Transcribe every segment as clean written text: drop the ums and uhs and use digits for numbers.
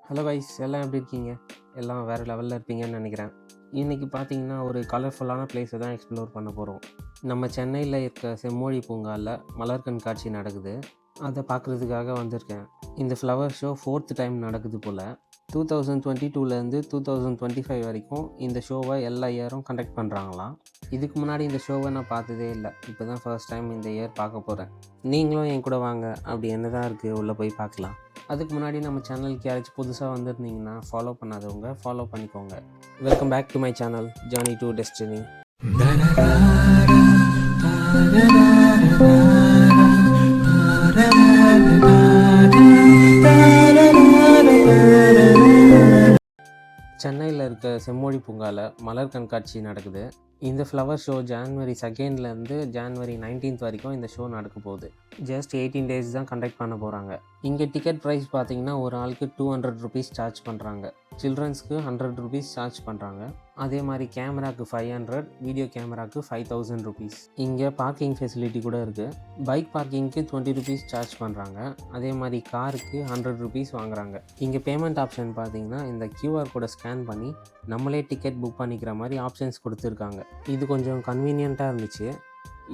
Hello guys, எல்லாம் எப்படி இருக்கீங்க? எல்லாம் வேறு லெவலில் இருப்பீங்கன்னு நினைக்கிறேன். இன்றைக்கி பார்த்தீங்கன்னா ஒரு கலர்ஃபுல்லான பிளேஸை தான் எக்ஸ்ப்ளோர் பண்ண போகிறோம். நம்ம சென்னையில் இருக்க செம்மொழி பூங்காவில் மலர் கண்காட்சி நடக்குது. அதை பார்க்குறதுக்காக வந்திருக்கேன். இந்த ஃப்ளவர் ஷோ 4th டைம் நடக்குது போல். 2022லேருந்து 2025 வரைக்கும் இந்த ஷோவை எல்லா இயரும் கண்டக்ட் பண்ணுறாங்களாம். இதுக்கு முன்னாடி இந்த ஷோவை நான் பார்த்ததே இல்லை. இப்போ தான் ஃபர்ஸ்ட் டைம் இந்த இயர் பார்க்க போகிறேன். நீங்களும் என் கூட வாங்க, அப்படி என்ன தான் இருக்குது உள்ளே போய் பார்க்கலாம். அதுக்கு முன்னாடி நம்ம சேனலுக்கு யாராச்சும் புதுசாக வந்திருந்தீங்கன்னா ஃபாலோ பண்ணாதவங்க ஃபாலோ பண்ணிக்கோங்க. Welcome back to my channel journey to destiny. சென்னையில் இருக்க செம்மொழி பூங்காவில் மலர் கண்காட்சி நடக்குது. இந்த ஃப்ளவர் ஷோ ஜான்வரி 2லேருந்து ஜான்வரி 19th வரைக்கும் இந்த ஷோ நடக்க போகுது. ஜஸ்ட் 18 days தான் கண்டக்ட் பண்ண போகிறாங்க. இங்கே டிக்கெட் ப்ரைஸ் பார்த்தீங்கன்னா ஒரு ஆளுக்கு 200 rupees சார்ஜ் பண்ணுறாங்க. சில்ட்ரன்ஸ்க்கு 100 rupees சார்ஜ் பண்ணுறாங்க. அதே மாதிரி கேமராக்கு 500, வீடியோ கேமராக்கு 5000 rupees. இங்கே பார்க்கிங் ஃபெசிலிட்டி கூட இருக்குது. பைக் பார்க்கிங்க்கு 20 rupees சார்ஜ் பண்ணுறாங்க. அதே மாதிரி காருக்கு 100 rupees வாங்குறாங்க. இங்கே பேமெண்ட் ஆப்ஷன் பார்த்தீங்கன்னா இந்த QR கோடை ஸ்கேன் பண்ணி நம்மளே டிக்கெட் புக் பண்ணிக்கிற மாதிரி ஆப்ஷன்ஸ் கொடுத்துருக்காங்க. இது கொஞ்சம் கன்வீனியண்ட்டாக இருந்துச்சு.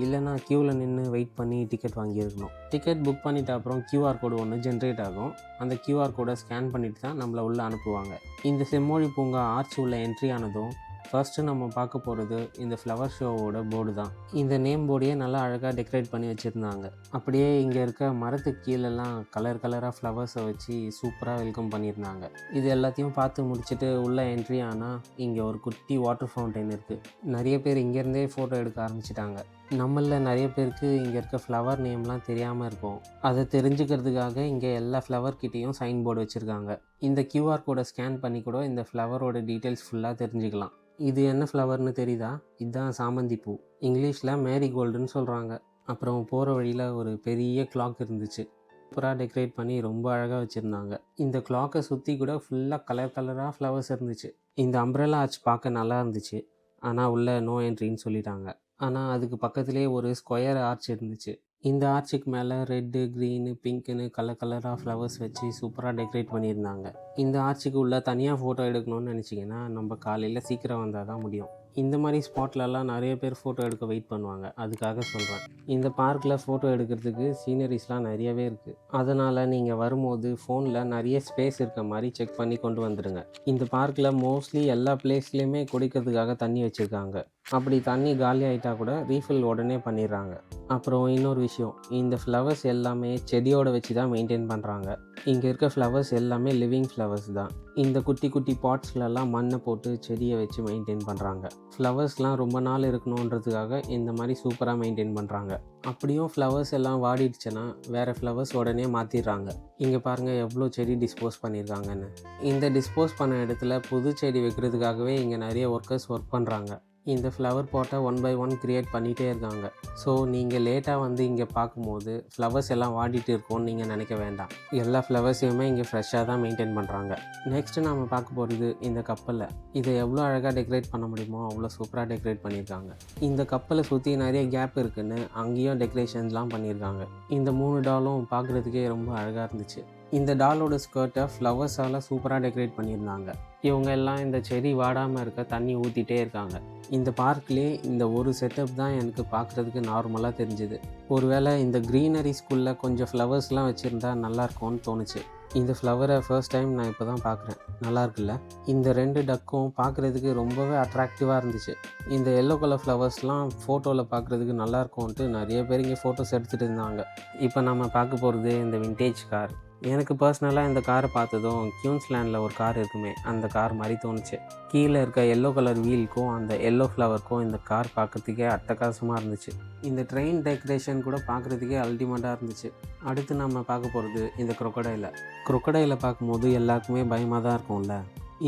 இல்லைனா க்யூவில் நின்று வெயிட் பண்ணி டிக்கெட் வாங்கியிருக்கணும். டிக்கெட் புக் பண்ணிவிட்ட அப்புறம் QR கோடு ஒன்று ஜென்ரேட் ஆகும். அந்த QR கோடை ஸ்கேன் பண்ணிவிட்டு தான் நம்மளை உள்ளே அனுப்புவாங்க. இந்த செம்மொழி பூங்கா ஆர்ச் உள்ள என்ட்ரி ஆனதும் ஃபர்ஸ்ட்டு நம்ம பார்க்க போகிறது இந்த ஃப்ளவர் ஷோவோட போர்டு தான். இந்த நேம் போர்டையே நல்லா அழகாக டெக்கரேட் பண்ணி வச்சுருந்தாங்க. அப்படியே இங்கே இருக்க மரத்துக்கு கீழெல்லாம் கலராக ஃப்ளவர்ஸை வச்சு சூப்பராக வெல்கம் பண்ணியிருந்தாங்க. இது எல்லாத்தையும் பார்த்து முடிச்சுட்டு உள்ளே என்ட்ரி ஆனால் இங்கே ஒரு குட்டி வாட்டர் ஃபவுண்டைன் இருக்குது. நிறைய பேர் இங்கேருந்தே ஃபோட்டோ எடுக்க ஆரம்பிச்சிட்டாங்க. நம்மளில் நிறைய பேருக்கு இங்கே இருக்க ஃப்ளவர் நேம்லாம் தெரியாமல் இருக்கும். அதை தெரிஞ்சுக்கிறதுக்காக இங்கே எல்லா ஃப்ளவர் கிட்டேயும் சைன் போர்டு வச்சுருக்காங்க. இந்த QR கோடை ஸ்கேன் பண்ணி கூட இந்த ஃப்ளவரோட டீட்டெயில்ஸ் ஃபுல்லாக தெரிஞ்சுக்கலாம். இது என்ன ஃப்ளவர்னு தெரியுதா? இதுதான் சாமந்தி பூ. இங்கிலீஷில் மேரிகோல்டுன்னு சொல்கிறாங்க. அப்புறம் போகிற வழியில் ஒரு பெரிய கிளாக் இருந்துச்சு. சூப்பராக டெக்கரேட் பண்ணி ரொம்ப அழகாக வச்சுருந்தாங்க. இந்த கிளாக்கை சுற்றி கூட ஃபுல்லாக கலராக ஃப்ளவர்ஸ் இருந்துச்சு. இந்த அம்ப்ரெல்லா ஆர்ச் பார்க்க நல்லா இருந்துச்சு. ஆனால் உள்ளே நோ என்ட்ரின்னு சொல்லிட்டாங்க. ஆனால் அதுக்கு பக்கத்துலேயே ஒரு ஸ்கொயர் ஆர்ச் இருந்துச்சு. இந்த ஆர்ச்சுக்கு மேலே ரெட்டு, க்ரீனு, பிங்க்குன்னு கலராக ஃப்ளவர்ஸ் வச்சு சூப்பராக டெக்கரேட் பண்ணியிருந்தாங்க. இந்த ஆர்ச்சுக்கு உள்ளே தனியாக ஃபோட்டோ எடுக்கணும்னு நினச்சிங்கன்னா நம்ம காலையில் சீக்கிரம் வந்தால் தான் முடியும். இந்த மாதிரி ஸ்பாட்லலாம் நிறைய பேர் ஃபோட்டோ எடுக்க வெயிட் பண்ணுவாங்க. அதுக்காக சொல்கிறேன். இந்த பார்க்கில் ஃபோட்டோ எடுக்கிறதுக்கு சீனரிஸ்லாம் நிறையவே இருக்குது. அதனால் நீங்கள் வரும்போது ஃபோனில் நிறைய ஸ்பேஸ் இருக்க மாதிரி செக் பண்ணி கொண்டு வந்துடுங்க. இந்த பார்க்கில் மோஸ்ட்லி எல்லா பிளேஸ்லேயுமே குடிக்கிறதுக்காக தண்ணி வச்சுருக்காங்க. அப்படி தண்ணி காலி ஆகிட்டா கூட ரீஃபில் உடனே பண்ணிடுறாங்க. அப்புறம் இன்னொரு விஷயம், இந்த ஃப்ளவர்ஸ் எல்லாமே செடியோடு வச்சு தான் மெயின்டைன் பண்ணுறாங்க. இங்கே இருக்க ஃப்ளவர்ஸ் எல்லாமே லிவிங் ஃப்ளவர்ஸ் தான். இந்த குட்டி பாட்ஸ்லலாம் மண்ணை போட்டு செடியை வச்சு மெயின்டைன் பண்ணுறாங்க. ஃப்ளவர்ஸ்லாம் ரொம்ப நாள் இருக்கணுன்றதுக்காக இந்த மாதிரி சூப்பராக மெயின்டைன் பண்ணுறாங்க. அப்படியும் ஃப்ளவர்ஸ் எல்லாம் வாடிடுச்சுன்னா வேறு ஃப்ளவர்ஸ் உடனே மாற்றிடுறாங்க. இங்கே பாருங்கள் எவ்வளோ செடி டிஸ்போஸ் பண்ணியிருக்காங்கன்னு. இந்த டிஸ்போஸ் பண்ண இடத்துல புது செடி வைக்கிறதுக்காகவே இங்கே நிறைய ஒர்க்கர்ஸ் ஒர்க் பண்ணுறாங்க. இந்த ஃப்ளவர் பாட்டை 1 by 1 க்ரியேட் பண்ணிகிட்டே இருக்காங்க. ஸோ நீங்கள் லேட்டாக வந்து இங்கே பார்க்கும்போது ஃப்ளவர்ஸ் எல்லாம் வாடிட்டு இருக்கோன்னு நீங்கள் நினைக்க வேண்டாம். எல்லா ஃப்ளவர்ஸையுமே இங்கே ஃப்ரெஷ்ஷாக தான் மெயின்டைன் பண்ணுறாங்க. நெக்ஸ்ட்டு நம்ம பார்க்க போகிறது இந்த கப்பலை. இதை எவ்வளோ அழகாக டெக்கரேட் பண்ண முடியுமோ அவ்வளோ சூப்பராக டெக்கரேட் பண்ணியிருக்காங்க. இந்த கப்பலை சுற்றி நிறைய கேப் இருக்குதுன்னு அங்கேயும் டெக்கரேஷன்ஸ்லாம் பண்ணியிருக்காங்க. இந்த 3 டாலும் பார்க்குறதுக்கே ரொம்ப அழகாக இருந்துச்சு. இந்த டாலோட ஸ்கர்ட்டை ஃப்ளவர்ஸால் சூப்பராக டெக்கரேட் பண்ணியிருந்தாங்க. இவங்க எல்லாம் இந்த செடி வாடாமல் இருக்க தண்ணி ஊற்றிட்டே இருக்காங்க. இந்த பார்க்லேயே இந்த ஒரு செட்டப் தான் எனக்கு பார்க்குறதுக்கு நார்மலாக தெரிஞ்சுது. ஒருவேளை இந்த க்ரீனரி ஸ்கூலில் கொஞ்சம் ஃப்ளவர்ஸ்லாம் வச்சுருந்தா நல்லாயிருக்கும்னு தோணுச்சு. இந்த ஃப்ளவரை ஃபர்ஸ்ட் டைம் நான் இப்போ தான் பார்க்குறேன். நல்லா இருக்குல்ல? இந்த 2 டக்கும் பார்க்குறதுக்கு ரொம்பவே அட்ராக்டிவாக இருந்துச்சு. இந்த எல்லோ கலர் ஃப்ளவர்ஸ்லாம் ஃபோட்டோவில் பார்க்குறதுக்கு நல்லாயிருக்கும்ன்ட்டு நிறைய பேர் இங்கே ஃபோட்டோஸ் எடுத்துகிட்டு இருந்தாங்க. இப்போ நம்ம பார்க்க போகிறது இந்த விண்டேஜ் கார். எனக்கு பர்சனலாக இந்த காரை பார்த்ததும் குயின்ஸ்லாண்டில் ஒரு கார் இருக்குமே, அந்த கார் மாதிரி தோணுச்சு. கீழே இருக்க எல்லோ கலர் வீலுக்கும் அந்த எல்லோ ஃப்ளவருக்கும் இந்த கார் பார்க்குறதுக்கே அட்டகாசமாக இருந்துச்சு. இந்த ட்ரெயின் டெக்கரேஷன் கூட பார்க்குறதுக்கே அல்டிமேட்டாக இருந்துச்சு. அடுத்து நம்ம பார்க்க போகிறது இந்த க்ரொக்கடைலை பார்க்கும்போது எல்லாருக்குமே பயமாக தான் இருக்கும்ல.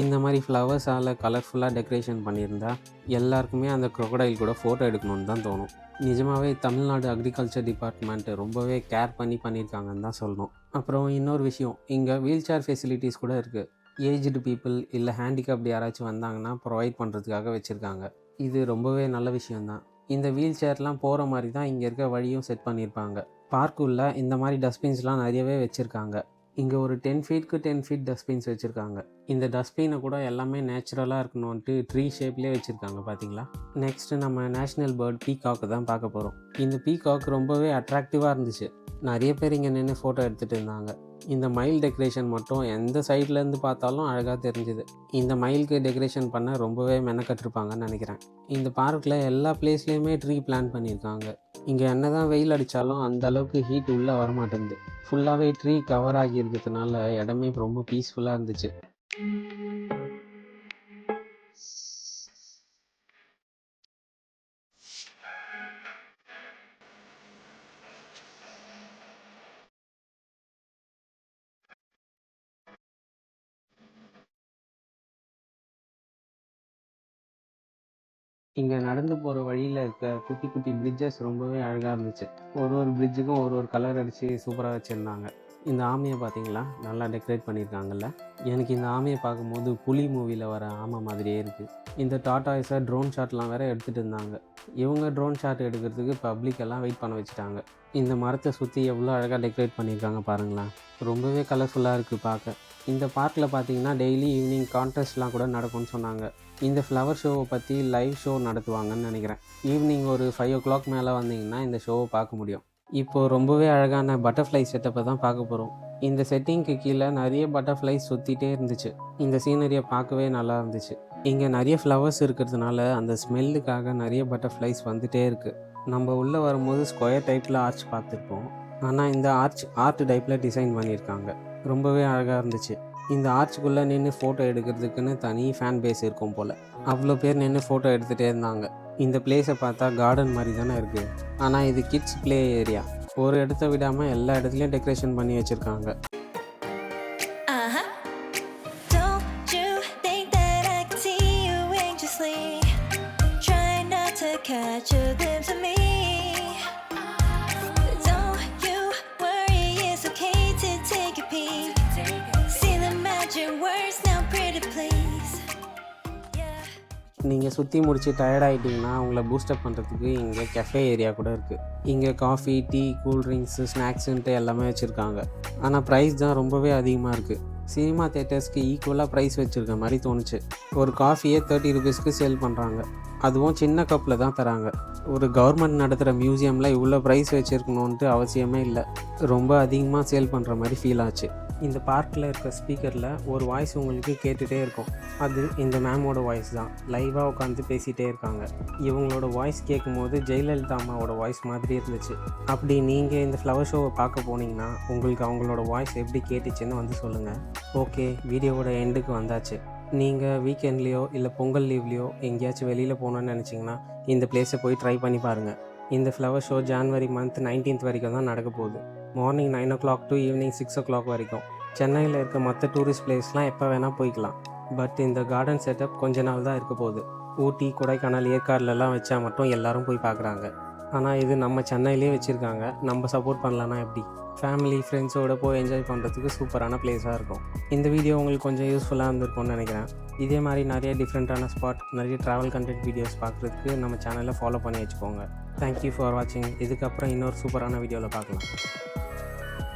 இந்த மாதிரி ஃப்ளவர்ஸால் கலர்ஃபுல்லாக டெக்கரேஷன் பண்ணியிருந்தா எல்லாருக்குமே அந்த க்ரொக்கடைல் கூட ஃபோட்டோ எடுக்கணுன்னு தான் தோணும். நிஜமாகவே தமிழ்நாடு அக்ரிகல்ச்சர் டிபார்ட்மெண்ட்டு ரொம்பவே கேர் பண்ணியிருக்காங்கன்னு தான் சொல்லணும். அப்புறம் இன்னொரு விஷயம், இங்கே வீல் சேர் ஃபெசிலிட்டிஸ் கூட இருக்குது. ஏஜ்டு பீப்புள் இல்லை ஹேண்டிகேப்டு யாராச்சும் வந்தாங்கன்னா ப்ரொவைட் பண்ணுறதுக்காக வச்சுருக்காங்க. இது ரொம்பவே நல்ல விஷயந்தான். இந்த வீல் சேர்லாம் போகிற மாதிரி தான் இங்கே இருக்க வழியும் செட் பண்ணியிருப்பாங்க. பார்க்குள்ள இந்த மாதிரி டஸ்ட்பின்ஸ்லாம் நிறையவே வச்சுருக்காங்க. இங்கே ஒரு 10 ஃபீட்க்கு 10 ஃபீட் டஸ்ட்பின்ஸ் வச்சுருக்காங்க. இந்த டஸ்ட்பினை கூட எல்லாமே நேச்சுரலாக இருக்கணும்ன்ட்டு ட்ரீ ஷேப்லேயே வச்சுருக்காங்க பார்த்தீங்களா. நெக்ஸ்ட்டு நம்ம நேஷ்னல் பேர்ட் பீகாக்கு தான் பார்க்க போகிறோம். இந்த பீகாக் ரொம்பவே அட்ராக்டிவாக இருந்துச்சு. நிறைய பேர் இங்கே நின்று ஃபோட்டோ எடுத்துகிட்டு இருந்தாங்க. இந்த மயில் டெக்கரேஷன் மட்டும் எந்த சைட்லேருந்து பார்த்தாலும் அழகாக தெரிஞ்சுது. இந்த மயிலுக்கு டெக்கரேஷன் பண்ண ரொம்பவே மெனக்கட்டிருப்பாங்கன்னு நினைக்கிறேன். இந்த பார்க்கில் எல்லா பிளேஸ்லேயுமே ட்ரீ பிளான் பண்ணியிருக்காங்க. இங்கே என்ன தான் வெயில் அடித்தாலும் அந்த அளவுக்கு ஹீட் உள்ளே வரமாட்டேங்குது. ஃபுல்லாகவே ட்ரீ கவர் ஆகி இருக்கிறதுனால இடமே ரொம்ப பீஸ்ஃபுல்லாக இருந்துச்சு. இங்கே நடந்து போகிற வழியில் இருக்க குட்டி குட்டி பிரிட்ஜஸ் ரொம்பவே அழகாக இருந்துச்சு. ஒரு பிரிட்ஜுக்கும் ஒரு கலர் அடித்து சூப்பராக வச்சுருந்தாங்க. இந்த ஆமையை பார்த்தீங்களா, நல்லா டெக்கரேட் பண்ணியிருக்காங்கல்ல. எனக்கு இந்த ஆமையை பார்க்கும்போது புலி மூவியில் வர ஆமை மாதிரியே இருக்குது. இந்த டாட்டாய்ஸை ட்ரோன் ஷாட்லாம் வேறு எடுத்துகிட்டு இருந்தாங்க. இவங்க ட்ரோன் ஷாட் எடுக்கிறதுக்கு பப்ளிக்கெல்லாம் வெயிட் பண்ண வச்சுட்டாங்க. இந்த மரத்தை சுற்றி எவ்வளோ அழகாக டெக்கரேட் பண்ணியிருக்காங்க பாருங்களேன். ரொம்பவே கலர்ஃபுல்லாக இருக்குது பார்க்க. இந்த பார்க்கில் பார்த்தீங்கன்னா டெய்லி ஈவினிங் கான்டெஸ்ட்லாம் கூட நடக்கும்னு சொன்னாங்க. இந்த ஃப்ளவர் ஷோவை பற்றி லைவ் ஷோ நடத்துவாங்கன்னு நினைக்கிறேன். ஈவினிங் ஒரு 5 o'clock மேலே வந்தீங்கன்னா இந்த ஷோவை பார்க்க முடியும். இப்போது ரொம்பவே அழகான பட்டர்ஃப்ளை செட்டப்பை தான் பார்க்க போகிறோம். இந்த செட்டிங்க்கு கீழே நிறைய பட்டர்ஃப்ளைஸ் சுற்றிட்டே இருந்துச்சு. இந்த சீனரியை பார்க்கவே நல்லா இருந்துச்சு. இங்கே நிறைய ஃப்ளவர்ஸ் இருக்கிறதுனால அந்த ஸ்மெல்லுக்காக நிறைய பட்டர்ஃப்ளைஸ் வந்துகிட்டே இருக்குது. நம்ம உள்ளே வரும்போது ஸ்கொயர் டைப்பில் ஆர்ச் பார்த்துருப்போம். ஆனால் இந்த ஆர்ச் ஆர்ட் டைப்பில் டிசைன் பண்ணியிருக்காங்க. ரொம்பவே அழகாக இருந்துச்சு. இந்த ஆர்ச்சுக்குள்ளே நின்று ஃபோட்டோ எடுக்கிறதுக்குன்னு தனி ஃபேன் பேஸ் இருக்கும் போல். அவ்வளோ பேர் நின்று ஃபோட்டோ எடுத்துகிட்டே இருந்தாங்க. இந்த பிளேஸை பார்த்தா கார்டன் மாதிரி தானே இருக்குது. ஆனால் இது கிட்ஸ் ப்ளே ஏரியா. ஒரு இடத்த விடாமல் எல்லா இடத்துலையும் டெக்கரேஷன் பண்ணி வச்சுருக்காங்க. நீங்கள் சுற்றி முடிச்சு டயர்டாகிட்டிங்கன்னா உங்களை பூஸ்டப் பண்ணுறதுக்கு இங்கே கெஃபே ஏரியா கூட இருக்குது. இங்கே காஃபி, டீ, கூல்ட்ரிங்க்ஸு, ஸ்நாக்ஸுன்ட்டு எல்லாமே வச்சுருக்காங்க. ஆனால் ப்ரைஸ் தான் ரொம்பவே அதிகமாக இருக்குது. சினிமா தேட்டர்ஸ்க்கு ஈக்குவலாக ப்ரைஸ் வச்சுருக்க மாதிரி தோணுச்சு. ஒரு காஃபியே 30 rupeesக்கு சேல் பண்ணுறாங்க. அதுவும் சின்ன கப்பில் தான் தராங்க. ஒரு கவர்மெண்ட் நடத்துகிற மியூசியமில் இவ்வளோ ப்ரைஸ் வச்சுருக்கணுன்ட்டு அவசியமே இல்லை. ரொம்ப அதிகமாக சேல் பண்ணுற மாதிரி ஃபீல் ஆச்சு. இந்த பார்க்கில் இருக்க ஸ்பீக்கரில் ஒரு வாய்ஸ் உங்களுக்கு கேட்டுகிட்டே இருக்கும். அது இந்த மேமோட வாய்ஸ் தான். லைவாக உட்காந்து பேசிகிட்டே இருக்காங்க. இவங்களோட வாய்ஸ் கேட்கும்போது ஜெயலலிதா அம்மாவோட வாய்ஸ் மாதிரி இருந்துச்சு. அப்படி நீங்கள் இந்த ஃப்ளவர் ஷோவை பார்க்க போனீங்கன்னா உங்களுக்கு அவங்களோட வாய்ஸ் எப்படி கேட்டுச்சுன்னு வந்து சொல்லுங்கள். ஓகே, வீடியோவோட எண்டுக்கு வந்தாச்சு. நீங்கள் வீக்கெண்ட்லேயோ இல்லை பொங்கல் லீவ்லேயோ எங்கேயாச்சும் வெளியில் போகணுன்னு நினச்சிங்கன்னா இந்த பிளேஸை போய் ட்ரை பண்ணி பாருங்கள். இந்த flower show January month 19th வரைக்கும் தான் நடக்க போகுது. Morning 9 o'clock to evening 6 o'clock வரைக்கும். சென்னையில் இருக்க மற்ற டூரிஸ்ட் பிளேஸ்லாம் எப்போ வேணால் போய்க்கலாம். பட் இந்த கார்டன் செட்டப் கொஞ்ச நாள் தான் இருக்க போகுது. ஊட்டி, கொடைக்கானல், ஏற்காடுலலாம் வச்சா மட்டும் எல்லோரும் போய் பார்க்குறாங்க. ஆனால் இது நம்ம சென்னையிலே வச்சுருக்காங்க. நம்ம சப்போர்ட் பண்ணலான்னா எப்படி? ஃபேமிலி, ஃப்ரெண்ட்ஸோடு போய் என்ஜாய் பண்ணுறதுக்கு சூப்பரான பிளேஸாக இருக்கும். இந்த வீடியோ உங்களுக்கு கொஞ்சம் யூஸ்ஃபுல்லாக இருந்திருக்கும்னு நினைக்கிறேன். இதே மாதிரி நிறைய டிஃப்ரெண்ட்டான ஸ்பாட், நிறைய ட்ராவல் கண்டென்ட் வீடியோஸ் பார்க்குறதுக்கு நம்ம சேனலை ஃபாலோ பண்ணி வச்சுக்கோங்க. தேங்க்யூ ஃபார் வாட்சிங். இதுக்கப்புறம் இன்னொரு சூப்பரான வீடியோவில் பார்க்கலாம்.